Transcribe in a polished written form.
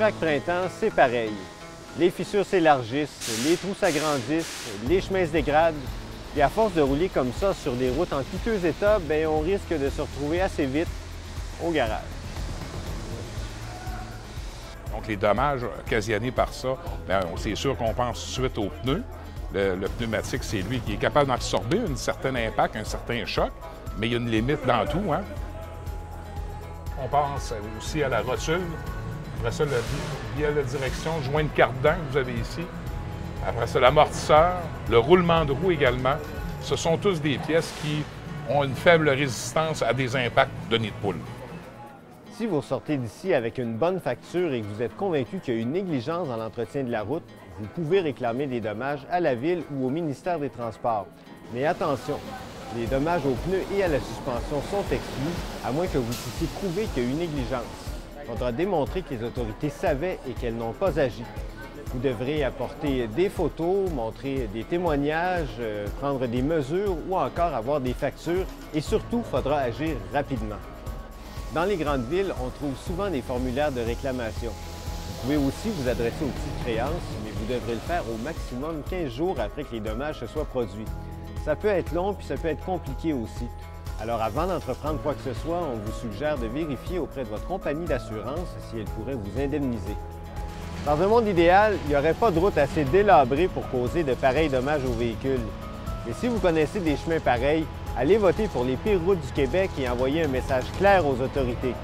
chaque printemps, c'est pareil. Les fissures s'élargissent, les trous s'agrandissent, les chemins se dégradent. Et à force de rouler comme ça sur des routes en piteux état, bien, on risque de se retrouver assez vite au garage. Donc, les dommages occasionnés par ça, c'est sûr qu'on pense tout de suite aux pneus. Le pneumatique, c'est lui qui est capable d'absorber un certain impact, un certain choc, mais il y a une limite dans tout, hein? On pense aussi à la rotule. Après ça, via la direction, le joint de cardan que vous avez ici. Après ça, l'amortisseur, le roulement de roue également. Ce sont tous des pièces qui ont une faible résistance à des impacts de nid de poule. Si vous sortez d'ici avec une bonne facture et que vous êtes convaincu qu'il y a eu négligence dans l'entretien de la route, vous pouvez réclamer des dommages à la Ville ou au ministère des Transports. Mais attention, les dommages aux pneus et à la suspension sont exclus, à moins que vous puissiez prouver qu'il y a eu négligence. Il faudra démontrer que les autorités savaient et qu'elles n'ont pas agi. Vous devrez apporter des photos, montrer des témoignages, prendre des mesures ou encore avoir des factures et surtout, il faudra agir rapidement. Dans les grandes villes, on trouve souvent des formulaires de réclamation. Vous pouvez aussi vous adresser aux petites créances, mais vous devrez le faire au maximum 15 jours après que les dommages se soient produits. Ça peut être long puis ça peut être compliqué aussi. Alors avant d'entreprendre quoi que ce soit, on vous suggère de vérifier auprès de votre compagnie d'assurance si elle pourrait vous indemniser. Dans un monde idéal, il n'y aurait pas de route assez délabrée pour causer de pareils dommages aux véhicules. Mais si vous connaissez des chemins pareils, allez voter pour les pires routes du Québec et envoyez un message clair aux autorités.